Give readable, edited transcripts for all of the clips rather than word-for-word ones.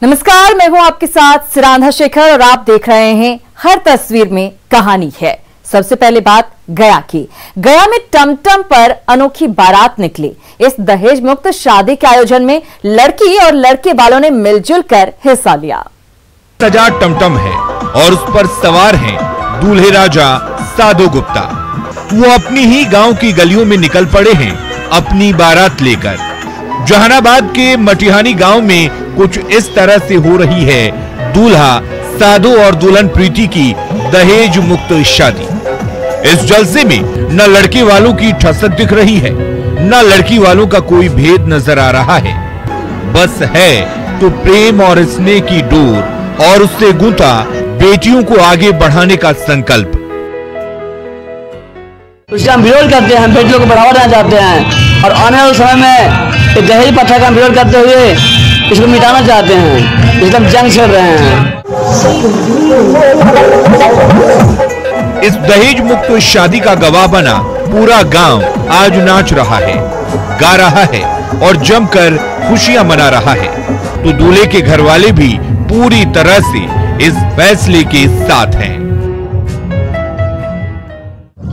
नमस्कार, मैं हूं आपके साथ सिरांधा शेखर और आप देख रहे हैं हर तस्वीर में कहानी है। सबसे पहले बात गया की। गया में टमटम पर अनोखी बारात निकली। इस दहेज मुक्त शादी के आयोजन में लड़की और लड़के वालों ने मिलजुल कर हिस्सा लिया। सजा टमटम है और उस पर सवार हैं दूल्हे राजा साधु गुप्ता। वो अपनी ही गांव की गलियों में निकल पड़े हैं अपनी बारात लेकर। जहानाबाद के मटिहानी गांव में कुछ इस तरह से हो रही है दूल्हा साधु और दुल्हन प्रीति की दहेज मुक्त शादी। इस जलसे में न लड़के वालों की ठसक दिख रही है, न लड़की वालों का कोई भेद नजर आ रहा है। बस है तो प्रेम और स्नेह की डोर और उससे गूंथा बेटियों को आगे बढ़ाने का संकल्प। उसका हम विरोध करते हैं, बेटियों को बढ़ावा देना चाहते हैं और आने वाले समय में दहेज प्रथा का विरोध करते हुए इसको मिटाना चाहते हैं। इसलिए हम जंग छेड़ रहे हैं। इस दहेज मुक्त शादी का गवाह बना पूरा गांव आज नाच रहा है, गा रहा है और जमकर खुशियां मना रहा है। तो दूल्हे के घर वाले भी पूरी तरह से इस फैसले के साथ हैं।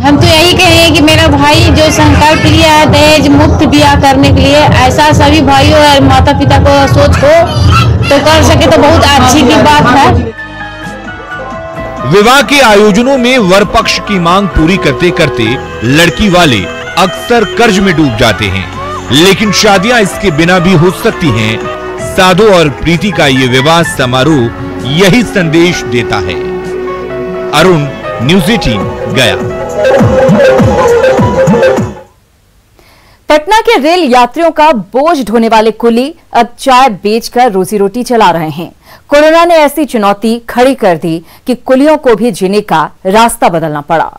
हम तो यही कहेंगे कि मेरा भाई जो संकल्प लिया है दहेज मुक्त ब्याह करने के लिए, ऐसा सभी भाइयों और माता पिता को सोच हो तो कर सके तो बहुत अच्छी की बात है। विवाह के आयोजनों में वर पक्ष की मांग पूरी करते करते लड़की वाले अक्सर कर्ज में डूब जाते हैं, लेकिन शादियां इसके बिना भी हो सकती हैं। साधु और प्रीति का ये विवाह समारोह यही संदेश देता है। अरुण, न्यूज़ 18 गया। पटना के रेल यात्रियों का बोझ ढोने वाले कुली अब चाय बेचकर रोजी रोटी चला रहे हैं। कोरोना ने ऐसी चुनौती खड़ी कर दी कि कुलियों को भी जीने का रास्ता बदलना पड़ा।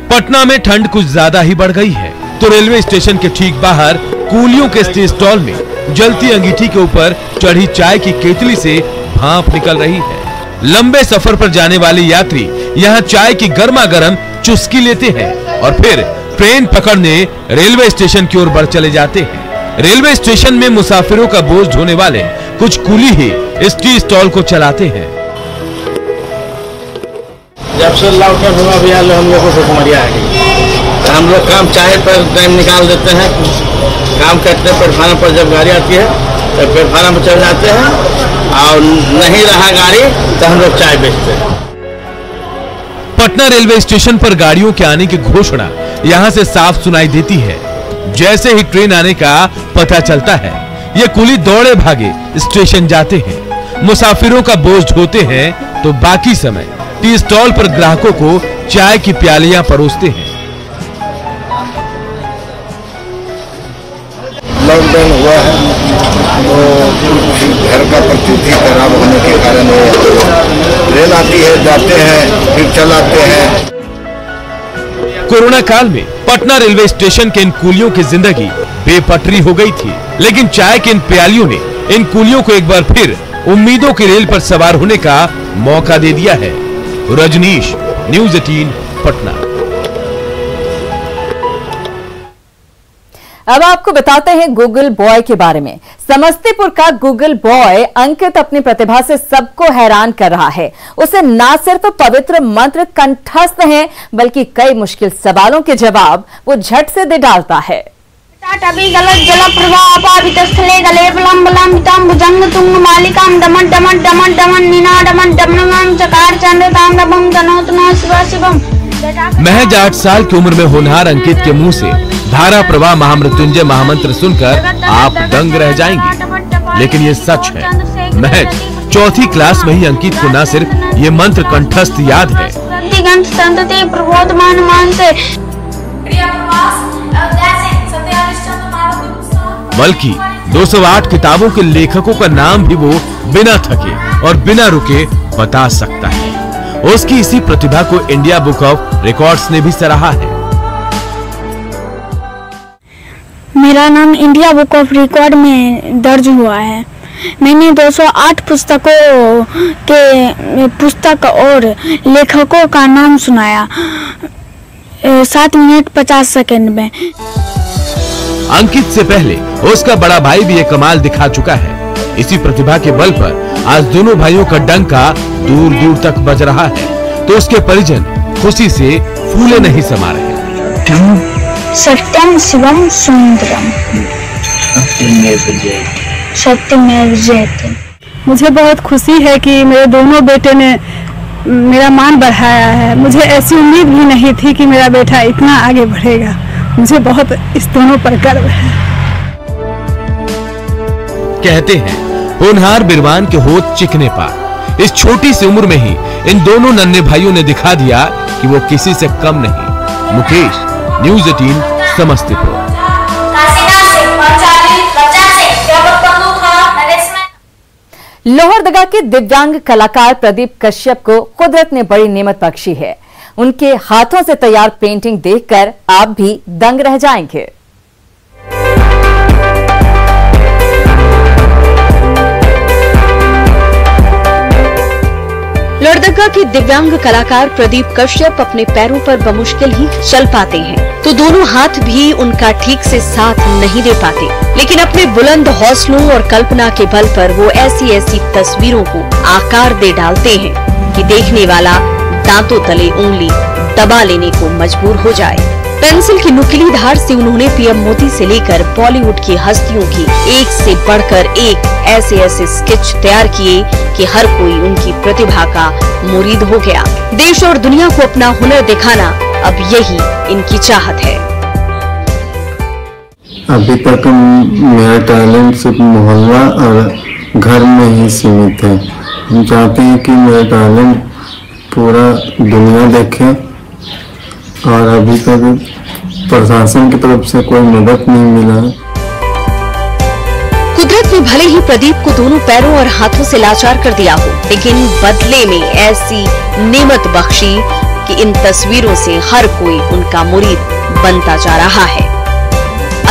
पटना में ठंड कुछ ज्यादा ही बढ़ गई है, तो रेलवे स्टेशन के ठीक बाहर कूलियों के स्टॉल में जलती अंगीठी के ऊपर चढ़ी चाय की केतली से भाप निकल रही है। लंबे सफर पर जाने वाले यात्री यहाँ चाय की गर्मा गर्म चुस्की लेते हैं और फिर ट्रेन पकड़ने रेलवे स्टेशन की ओर बढ़ चले जाते हैं। रेलवे स्टेशन में मुसाफिरों का बोझ ढोने वाले कुछ कूली ही इस टी स्टॉल को चलाते हैं। जब से लॉकडाउन हुआ भी हम लोग को भुखमरी आ गई। हम लोग काम चाहे पर टाइम निकाल देते हैं, काम करते हैं। प्लेटफार्म पर जब गाड़ी आती है तो प्लेटफार्म पर चल जाते हैं और नहीं रहा गाड़ी तो हम लोग चाय बेचते हैं। पटना रेलवे स्टेशन पर गाड़ियों के आने की घोषणा यहाँ से साफ सुनाई देती है। जैसे ही ट्रेन आने का पता चलता है, ये कुली दौड़े भागे स्टेशन जाते हैं, मुसाफिरों का बोझ ढोते हैं, तो बाकी समय टी स्टॉल पर ग्राहकों को चाय की प्यालियां परोसते हैं। लॉकडाउन हुआ है तो घर का परिस्थिति खराब होने के कारण रेल आती है, जाते हैं, फिर चलाते हैं। कोरोना काल में पटना रेलवे स्टेशन के इन कुलियों की जिंदगी बेपटरी हो गई थी, लेकिन चाय के इन प्यालियों ने इन कुलियों को एक बार फिर उम्मीदों की रेल पर सवार होने का मौका दे दिया है। रजनीश, न्यूज़ 18 पटना। अब आपको बताते हैं गूगल बॉय के बारे में। समस्तीपुर का गूगल बॉय अंकित अपनी प्रतिभा से सबको हैरान कर रहा है। उसे न सिर्फ पवित्र मंत्र कंठस्थ हैं, बल्कि कई मुश्किल सवालों के जवाब वो झट से दे डालता है। महज 8 साल की उम्र में होनहार अंकित के मुंह से धारा प्रवाह महामृत्युंजय महामंत्र सुनकर आप दंग रह जाएंगे, लेकिन ये सच है। महज 4th क्लास में ही अंकित को न सिर्फ ये मंत्र कंठस्थ याद है, बल्कि 208 किताबों के लेखकों का नाम भी वो बिना थके और बिना रुके बता सकता है। उसकी इसी प्रतिभा को इंडिया बुक ऑफ रिकॉर्ड्स ने भी सराहा है। मेरा नाम इंडिया बुक ऑफ रिकॉर्ड में दर्ज हुआ है। मैंने 208 पुस्तकों के पुस्तक और लेखकों का नाम सुनाया 7 मिनट 50 सेकंड में। अंकित से पहले उसका बड़ा भाई भी ये कमाल दिखा चुका है। इसी प्रतिभा के बल पर आज दोनों भाइयों का डंका दूर दूर तक बज रहा है, तो उसके परिजन खुशी से फूले नहीं समा रहे। सत्यम शिवम सुंदरम सत्यमेव जयते। मुझे बहुत खुशी है कि मेरे दोनों बेटे ने मेरा मान बढ़ाया है। मुझे ऐसी उम्मीद भी नहीं थी कि मेरा बेटा इतना आगे बढ़ेगा। मुझे बहुत इस दोनों पर गर्व है। कहते हैं होनहार बिरवान के होठ चिकने पार। इस छोटी सी उम्र में ही इन दोनों नन्हे भाइयों ने दिखा दिया कि वो किसी से कम नहीं। मुकेश, न्यूज़ 18 समस्तीपुर। लोहरदगा के दिव्यांग कलाकार प्रदीप कश्यप को कुदरत ने बड़ी नेमत बख्शी है। उनके हाथों से तैयार पेंटिंग देखकर आप भी दंग रह जाएंगे। लोहरदगा के दिव्यांग कलाकार प्रदीप कश्यप अपने पैरों पर बमुश्किल ही चल पाते हैं, तो दोनों हाथ भी उनका ठीक से साथ नहीं दे पाते, लेकिन अपने बुलंद हौसलों और कल्पना के बल पर वो ऐसी ऐसी तस्वीरों को आकार दे डालते हैं कि देखने वाला दांतों तले उंगली दबा लेने को मजबूर हो जाए। पेंसिल की नुकीली धार से उन्होंने पीएम मोदी से लेकर बॉलीवुड की हस्तियों की एक से बढ़कर एक ऐसे ऐसे स्केच तैयार किए कि हर कोई उनकी प्रतिभा का मुरीद हो गया। देश और दुनिया को अपना हुनर दिखाना अब यही इनकी चाहत है। अभी तक मेरा टैलेंट सिर्फ मोहल्ला और घर में ही सीमित है। हम चाहते हैं कि मेरा टैलेंट पूरा दुनिया देखे, और अभी तक प्रशासन की तरफ से कोई मदद नहीं मिला है। कुदरत ने भले ही प्रदीप को दोनों पैरों और हाथों से लाचार कर दिया हो, लेकिन बदले में ऐसी नेमत बख्शी कि इन तस्वीरों से हर कोई उनका मुरीद बनता जा रहा है।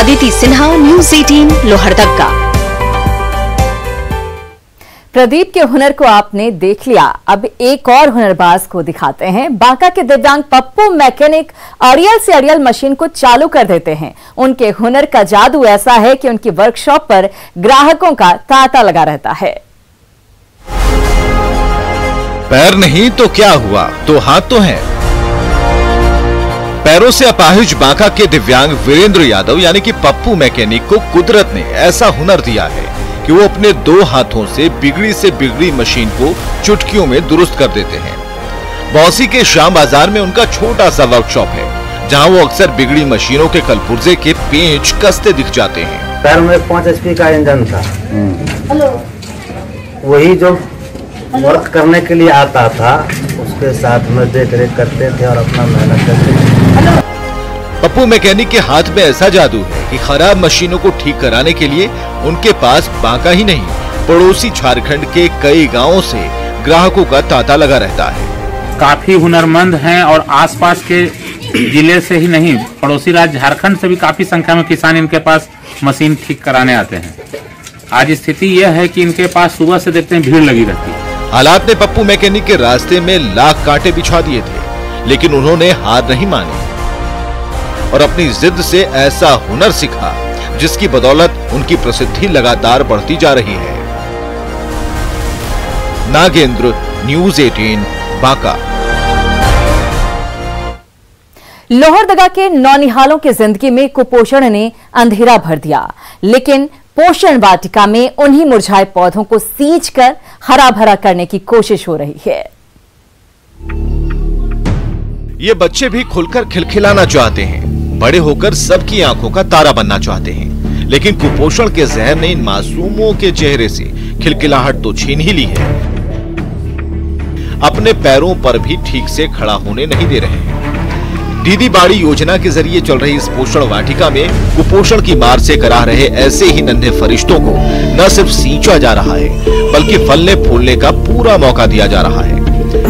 अदिति सिन्हा, न्यूज़ 18 लोहरदगा। प्रदीप के हुनर को आपने देख लिया, अब एक और हुनरबाज को दिखाते हैं। बांका के दिव्यांग पप्पू मैकेनिक अड़ियल से अड़ियल मशीन को चालू कर देते हैं। उनके हुनर का जादू ऐसा है कि उनकी वर्कशॉप पर ग्राहकों का तांता लगा रहता है। पैर नहीं तो क्या हुआ, तो हाथ तो है। पैरों से अपाहिज बांका के दिव्यांग वीरेंद्र यादव यानी कि पप्पू मैकेनिक को कुदरत ने ऐसा हुनर दिया है कि वो अपने 2 हाथों से बिगड़ी मशीन को चुटकियों में दुरुस्त कर देते हैं। बौसी के श्याम बाजार में उनका छोटा सा वर्कशॉप है, जहां वो अक्सर बिगड़ी मशीनों के कलपुर्जे के पेंच कसते दिख जाते हैं। पैर में 5 HP का इंजन था, वही जो वर्क करने के लिए आता था उसके साथ में देख रेख करते थे और अपना मेहनत करते थे। पप्पू मैकेनिक के हाथ में ऐसा जादू है कि खराब मशीनों को ठीक कराने के लिए उनके पास बांका ही नहीं, पड़ोसी झारखंड के कई गांवों से ग्राहकों का तांता लगा रहता है। काफी हुनरमंद हैं और आसपास के जिले से ही नहीं, पड़ोसी राज्य झारखंड से भी काफी संख्या में किसान इनके पास मशीन ठीक कराने आते हैं। आज स्थिति यह है कि इनके पास सुबह से देखते हैं भीड़ लगी रहती है। हालात ने पप्पू मैकेनिक के रास्ते में लाख कांटे बिछा दिए थे, लेकिन उन्होंने हार नहीं मानी और अपनी जिद से ऐसा हुनर सीखा जिसकी बदौलत उनकी प्रसिद्धि लगातार बढ़ती जा रही है। नागेंद्र, न्यूज़ 18 बांका। लोहरदगा के नौनिहालों की जिंदगी में कुपोषण ने अंधेरा भर दिया, लेकिन पोषण वाटिका में उन्हीं मुरझाए पौधों को सींचकर हरा भरा करने की कोशिश हो रही है। ये बच्चे भी खुलकर खिलखिलाना चाहते हैं, बड़े होकर सबकी आंखों का तारा बनना चाहते हैं, लेकिन कुपोषण के जहर ने इन मासूमों के चेहरे से खिलखिलाहट तो छीन ही ली है। अपने पैरों पर भी ठीक से खड़ा होने नहीं दे रहे हैं। दीदी बाड़ी योजना के जरिए चल रही इस पोषण वाटिका में कुपोषण की मार से करा रहे ऐसे ही नन्हे फरिश्तों को न सिर्फ सींचा जा रहा है, बल्कि फलने फूलने का पूरा मौका दिया जा रहा है।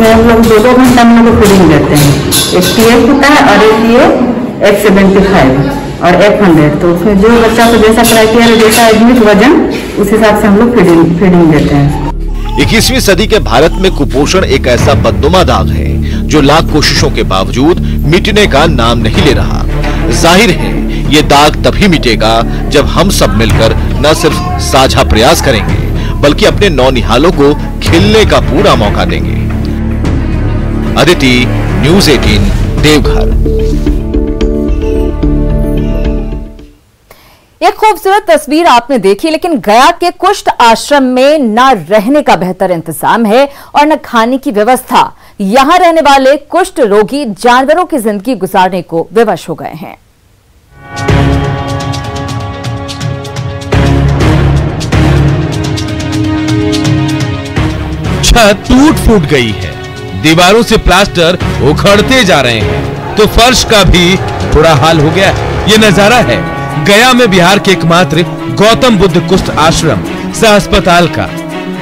हम लोग 2 घंटा हम लोग फीडिंग देते हैं। एक TF होता है और एक F75 और F100। तो उसमें जो बच्चा को जैसा क्राइटेरिया, जैसा एडमिट वजन उस हिसाब से हम लोग फीडिंग देते हैं। 21वीं सदी के भारत में कुपोषण एक ऐसा बदनुमा दाग है जो लाख कोशिशों के बावजूद मिटने का नाम नहीं ले रहा। जाहिर है ये दाग तभी मिटेगा जब हम सब मिलकर न सिर्फ साझा प्रयास करेंगे बल्कि अपने नौनिहालों को खिलने का पूरा मौका देंगे। अदिति, न्यूज़ 18, देवघर। एक खूबसूरत तस्वीर आपने देखी, लेकिन गया के कुष्ठ आश्रम में न रहने का बेहतर इंतजाम है और न खाने की व्यवस्था। यहां रहने वाले कुष्ठ रोगी जानवरों की जिंदगी गुजारने को विवश हो गए हैं। छत टूट फूट गई है, दीवारों से प्लास्टर उखड़ते जा रहे हैं, तो फर्श का भी बुरा हाल हो गया है। ये नजारा है गया में बिहार के एकमात्र गौतम बुद्ध कुष्ठ आश्रम सह अस्पताल का।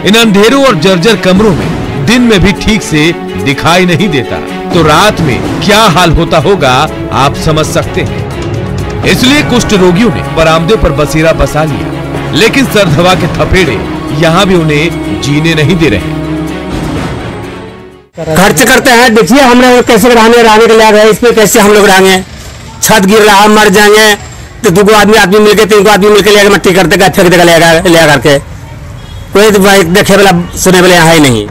इन अंधेरों और जर्जर कमरों में दिन में भी ठीक से दिखाई नहीं देता, तो रात में क्या हाल होता होगा आप समझ सकते हैं। इसलिए कुष्ठ रोगियों ने बरामदे पर बसेरा बसा लिया, लेकिन सर्द हवा के थपेड़े यहाँ भी उन्हें जीने नहीं दे रहे। खर्च करते हैं, देखिए हम लोग कैसे रहने के लिए इसमें कैसे हम लोग रहेंगे। छत गिर रहा है, मर जाएंगे तो 2 आदमी मिलकर 3 आदमी मिलकर ले मट्टी कर देगा, फेंक देगा ले करके। कोई देखे वाला सुने वाला यहाँ है नहीं।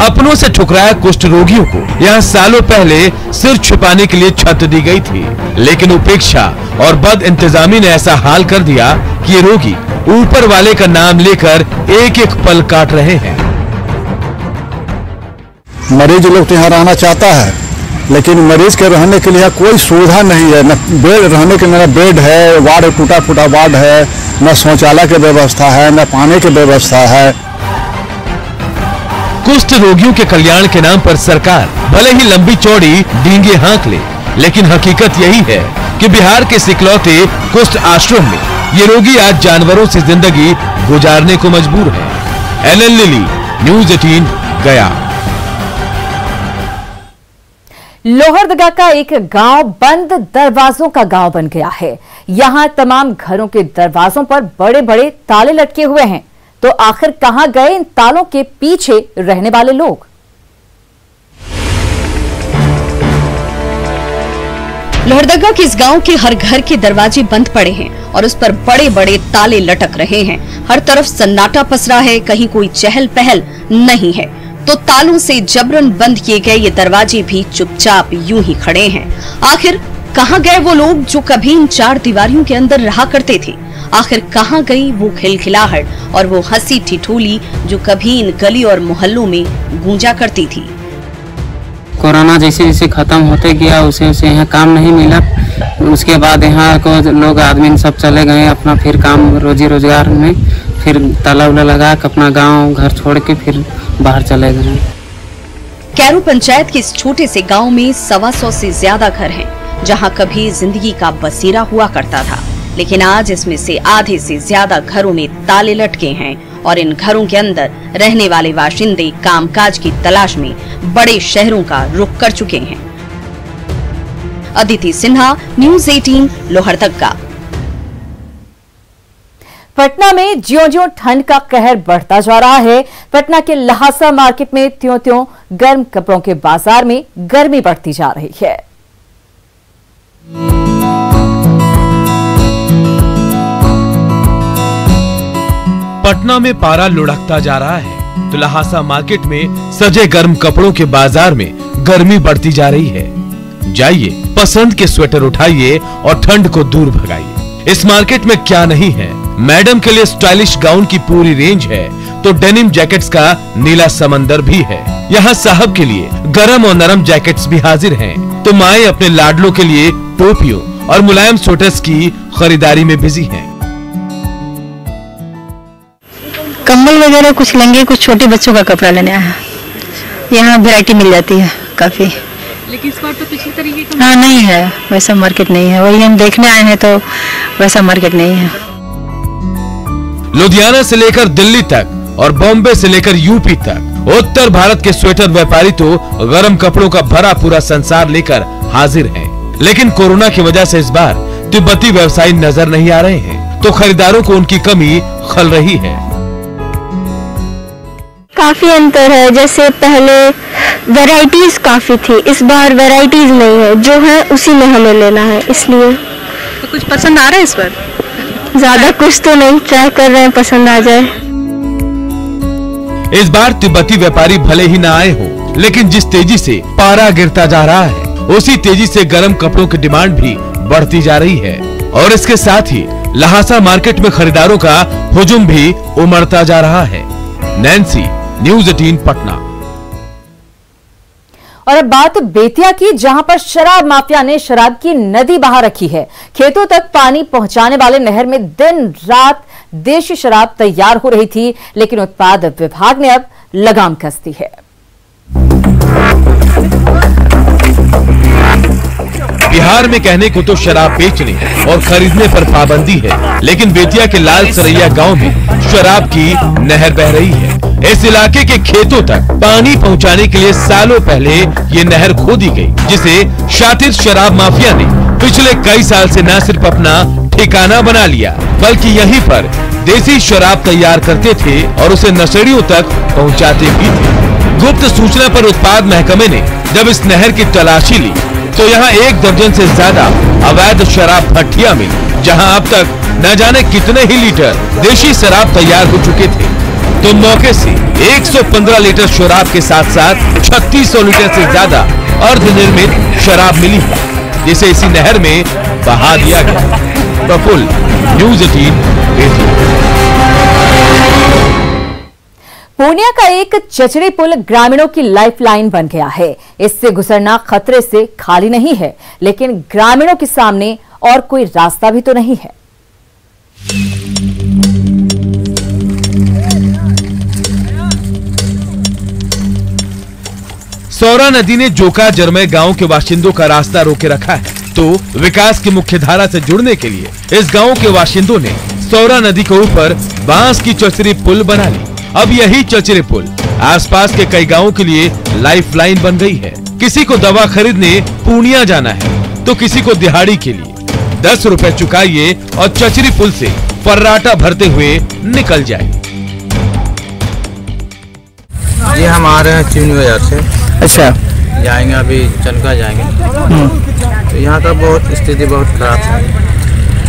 अपनों से ठुकराया कुष्ठ रोगियों को यहाँ सालों पहले सिर छुपाने के लिए छत दी गई थी, लेकिन उपेक्षा और बद इंतजामी ने ऐसा हाल कर दिया कि ये रोगी ऊपर वाले का नाम लेकर एक एक पल काट रहे हैं। मरीज लोग तो यहाँ रहना चाहता है, लेकिन मरीज के रहने के लिए कोई सुविधा नहीं है। न बेड रहने के मेरा बेड है, वार्ड टूटा फूटा वार्ड है, न शौचालय की व्यवस्था है, न पानी की व्यवस्था है। कुष्ठ रोगियों के कल्याण के नाम पर सरकार भले ही लंबी चौड़ी डींगे हाँक ले, लेकिन हकीकत यही है कि बिहार के सिकलौते कुष्ठ आश्रम में ये रोगी आज जानवरों से जिंदगी गुजारने को मजबूर है। एलन लिली, न्यूज़ 18, गया। लोहरदगा का एक गांव बंद दरवाजों का गांव बन गया है। यहां तमाम घरों के दरवाजों पर बड़े बड़े ताले लटके हुए हैं, तो आखिर कहां गए इन तालों के पीछे रहने वाले लोग? लोहरदगा के इस गांव के हर घर के दरवाजे बंद पड़े हैं और उस पर बड़े बड़े ताले लटक रहे हैं। हर तरफ सन्नाटा पसरा है, कहीं कोई चहल पहल नहीं है, तो तालों से जबरन बंद किए गए ये दरवाजे भी चुपचाप यूं ही खड़े हैं। आखिर कहां गए वो लोग जो कभी इन 4 दीवारियों के अंदर रहा करते थे? आखिर कहां गई वो खिलखिलाहट और वो हंसी ठिठोली जो कभी इन गली और मोहल्लों में गूंजा करती थी? कोरोना जैसे जैसे खत्म होते गया उसे उसे यहाँ काम नहीं मिला। उसके बाद यहाँ को लोग आदमी सब चले गए अपना फिर काम रोजी रोजगार में, फिर ताला उला लगा के अपना गांव घर छोड़ के फिर बाहर चले गए। कैरू पंचायत के इस छोटे से गांव में 125 से ज्यादा घर हैं, जहां कभी जिंदगी का बसेरा हुआ करता था, लेकिन आज इसमें से आधे से ज्यादा घरों में ताले लटके हैं और इन घरों के अंदर रहने वाले बाशिंदे कामकाज की तलाश में बड़े शहरों का रुख कर चुके हैं। अदिति सिन्हा, न्यूज़ 18, लोहरदगा। पटना में ज्यों-ज्यों ठंड का कहर बढ़ता जा रहा है, पटना के लहासा मार्केट में त्यों-त्यों गर्म कपड़ों के बाजार में गर्मी बढ़ती जा रही है। पटना में पारा लुढ़कता जा रहा है, तो लहासा मार्केट में सजे गर्म कपड़ों के बाजार में गर्मी बढ़ती जा रही है। जाइए, पसंद के स्वेटर उठाइए और ठंड को दूर भगाइए। इस मार्केट में क्या नहीं है। मैडम के लिए स्टाइलिश गाउन की पूरी रेंज है, तो डेनिम जैकेट्स का नीला समंदर भी है। यहाँ साहब के लिए गरम और नरम जैकेट्स भी हाजिर हैं, तो माएं अपने लाडलों के लिए टोपियों और मुलायम स्वेटर्स की खरीदारी में बिजी हैं। कम्बल वगैरह कुछ लेंगे, कुछ छोटे बच्चों का कपड़ा लेना है। यहाँ वैरायटी मिल जाती है काफी, लेकिन इस बार तो पिछले तरीके का हाँ नहीं है, वैसा मार्केट नहीं है। वही हम देखने आए हैं, तो वैसा मार्केट नहीं है। लुधियाना से लेकर दिल्ली तक और बॉम्बे से लेकर यूपी तक उत्तर भारत के स्वेटर व्यापारी तो गर्म कपड़ों का भरा पूरा संसार लेकर हाजिर हैं। लेकिन कोरोना की वजह से इस बार तिब्बती व्यवसायी नजर नहीं आ रहे हैं। तो खरीदारों को उनकी कमी खल रही है। काफी अंतर है, जैसे पहले वैरायटीज काफी थी, इस बार वैरायटीज नहीं है, जो है उसी में हमें लेना है, इसलिए। तो कुछ पसंद आ रहा है इस बार? ज्यादा कुछ तो नहीं, ट्राई कर रहे हैं, पसंद आ जाए। इस बार तिब्बती व्यापारी भले ही न आए हो, लेकिन जिस तेजी से पारा गिरता जा रहा है, उसी तेजी से गर्म कपड़ों की डिमांड भी बढ़ती जा रही है और इसके साथ ही लहासा मार्केट में खरीदारों का हुजूम भी उमड़ता जा रहा है। Nancy, news 18 Patna. और अब बात बेतिया की, जहां पर शराब माफिया ने शराब की नदी बहा रखी है। खेतों तक पानी पहुंचाने वाले नहर में दिन रात देशी शराब तैयार हो रही थी, लेकिन उत्पाद विभाग ने अब लगाम कस दी है। बिहार में कहने को तो शराब बेचने और खरीदने पर पाबंदी है, लेकिन बेतिया के लाल सरैया गांव में शराब की नहर बह रही है। इस इलाके के खेतों तक पानी पहुंचाने के लिए सालों पहले ये नहर खोदी गई, जिसे शातिर शराब माफिया ने पिछले कई साल से न सिर्फ अपना ठिकाना बना लिया, बल्कि यहीं पर देसी शराब तैयार करते थे और उसे नशेड़ियों तक पहुंचाते भी थे। गुप्त सूचना पर उत्पाद महकमे ने जब इस नहर की तलाशी ली, तो यहाँ 1 दर्जन से ज्यादा अवैध शराब भट्टियां मिली, जहां अब तक न जाने कितने ही लीटर देशी शराब तैयार हो चुके थे। तो मौके से 115 लीटर शराब के साथ साथ 3600 लीटर से ज्यादा अर्धनिर्मित शराब मिली है, जिसे इसी नहर में बहा दिया गया। प्रफुल्ल, न्यूज़ 18। पूर्णिया का एक चचड़ी पुल ग्रामीणों की लाइफलाइन बन गया है। इससे गुजरना खतरे से खाली नहीं है, लेकिन ग्रामीणों के सामने और कोई रास्ता भी तो नहीं है। सौरा नदी ने जोका जरमे गांव के बाशिंदों का रास्ता रोके रखा है, तो विकास की मुख्य धारा से जुड़ने के लिए इस गांव के बाशिंदों ने सौरा नदी के ऊपर बांस की चचड़ी पुल बना ली। अब यही चचड़े पुल आसपास के कई गांवों के लिए लाइफलाइन बन गई है। किसी को दवा खरीदने पूर्णिया जाना है, तो किसी को दिहाड़ी के लिए 10 रुपए चुकाइए और चचड़ी पुल से फर्राटा भरते हुए निकल जाए। ये हम आ रहे हैं चिमनी बाजार से। अच्छा, जाएंगे अभी चनका जाएंगे। तो यहाँ का बहुत स्थिति बहुत खराब है।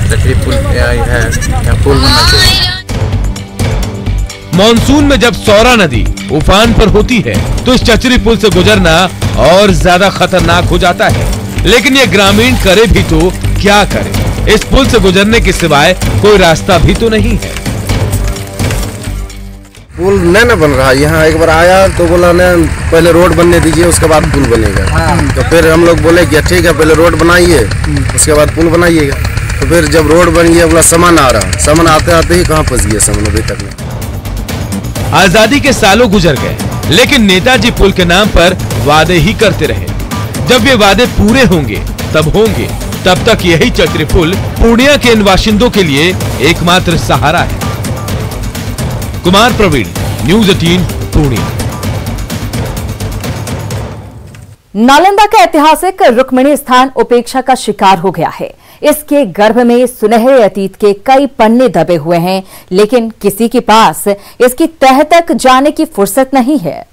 चचड़ी पुल है, यहाँ पुल बनना चाहिए। मॉनसून में जब सौरा नदी उफान पर होती है, तो इस चचड़ी पुल से गुजरना और ज्यादा खतरनाक हो जाता है। लेकिन ये ग्रामीण करे भी तो क्या करे, इस पुल से गुजरने के सिवाय कोई रास्ता भी तो नहीं है। पुल नहीं ना बन रहा। यहाँ एक बार आया तो बोला न पहले रोड बनने दीजिए, उसके बाद पुल बनेगा। तो फिर हम लोग बोले कि ठीक है, पहले रोड बनाइए, उसके बाद पुल बनाइएगा। तो फिर जब रोड बन गया, बोला सामान आ रहा, सामान आते आते ही कहाँ फंस गया सामान अभी तक में। आजादी के सालों गुजर गए, लेकिन नेताजी पुल के नाम पर वादे ही करते रहे। जब ये वादे पूरे होंगे तब तक यही चचड़ी पुल पूर्णिया के इन बाशिंदों के लिए एकमात्र सहारा है। कुमार प्रवीण, न्यूज़ 18 पूर्णिया। नालंदा का ऐतिहासिक रुक्मिणी स्थान उपेक्षा का शिकार हो गया है। इसके गर्भ में सुनहरे अतीत के कई पन्ने दबे हुए हैं, लेकिन किसी के पास इसकी तह तक जाने की फुर्सत नहीं है।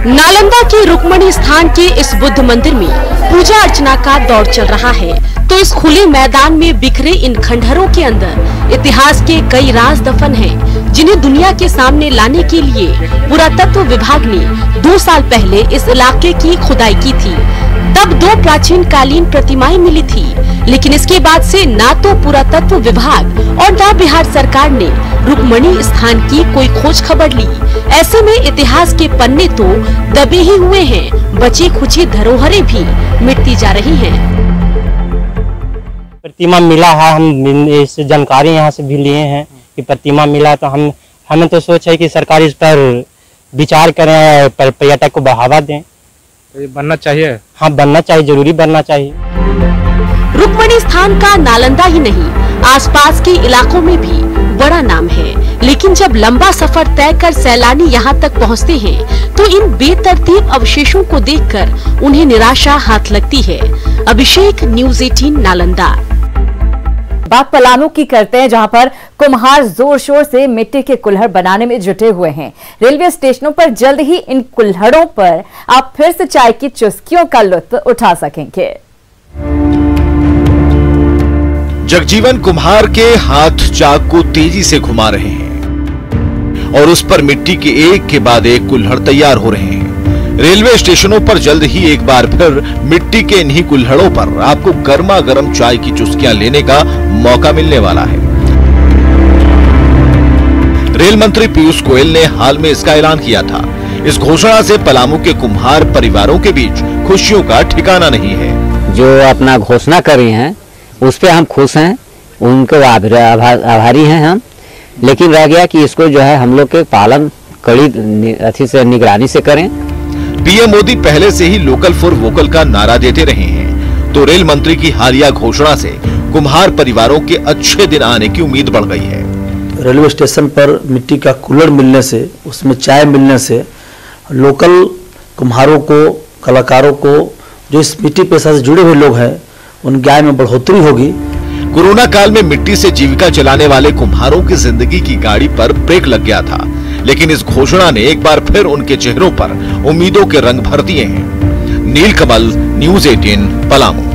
नालंदा के रुक्मिणी स्थान के इस बुद्ध मंदिर में पूजा अर्चना का दौर चल रहा है, तो इस खुले मैदान में बिखरे इन खंडहरों के अंदर इतिहास के कई राज दफन हैं, जिन्हें दुनिया के सामने लाने के लिए पुरातत्व विभाग ने 2 साल पहले इस इलाके की खुदाई की थी। तब 2 प्राचीन कालीन प्रतिमाएं मिली थी, लेकिन इसके बाद से ना तो पुरातत्व विभाग और ना बिहार सरकार ने रुक्मिणी स्थान की कोई खोज खबर ली। ऐसे में इतिहास के पन्ने तो दबे ही हुए हैं, बची खुची धरोहरें भी मिटती जा रही हैं। प्रतिमा मिला है, हम इस जानकारी यहाँ से भी लिए हैं कि प्रतिमा मिला, तो हमें तो सोच है कि सरकार इस पर विचार करें, पर पर्यटक को बढ़ावा दें। तो ये बनना चाहिए। हाँ, बनना चाहिए, जरूरी बनना चाहिए। रुक्मिणी स्थान का नालंदा ही नहीं, आसपास के इलाकों में भी बड़ा नाम है। लेकिन जब लंबा सफर तय कर सैलानी यहाँ तक पहुँचते हैं तो इन बेतरतीब अवशेषों को देखकर उन्हें निराशा हाथ लगती है। अभिषेक, न्यूज़ 18 नालंदा। बात पलामू की करते हैं, जहां पर कुम्हार जोर शोर से मिट्टी के कुल्हड़ बनाने में जुटे हुए हैं। रेलवे स्टेशनों पर जल्द ही इन कुल्हड़ों पर आप फिर से चाय की चुस्कियों का लुत्फ उठा सकेंगे। जगजीवन कुम्हार के हाथ चाक को तेजी से घुमा रहे हैं और उस पर मिट्टी के एक के बाद एक कुल्हड़ तैयार हो रहे हैं। रेलवे स्टेशनों पर जल्द ही एक बार फिर मिट्टी के इन्हीं कुल्हड़ों पर आपको गर्मा गर्म चाय की चुस्कियां लेने का मौका मिलने वाला है। रेल मंत्री पीयूष गोयल ने हाल में इसका ऐलान किया था। इस घोषणा से पलामू के कुम्हार परिवारों के बीच खुशियों का ठिकाना नहीं है। जो अपना घोषणा करी है उस पे हम खुश हैं, उनके आभारी हैं हम, लेकिन रह गया कि इसको जो है हम लोग के पालन कड़ी अच्छी से निगरानी से करें। पीएम मोदी पहले से ही लोकल फॉर वोकल का नारा देते रहे हैं, तो रेल मंत्री की हालिया घोषणा से कुम्हार परिवारों के अच्छे दिन आने की उम्मीद बढ़ गई है। रेलवे स्टेशन पर मिट्टी का कुल्हड़ मिलने से, उसमें चाय मिलने से लोकल कुम्हारों को, कलाकारों को, जो इस मिट्टी पेशा से जुड़े हुए लोग हैं, उनकी आय में बढ़ोतरी होगी। कोरोना काल में मिट्टी से जीविका चलाने वाले कुम्हारों की जिंदगी की गाड़ी पर ब्रेक लग गया था, लेकिन इस घोषणा ने एक बार फिर उनके चेहरों पर उम्मीदों के रंग भर दिए हैं। नीलकमल, न्यूज़ 18 पलामू।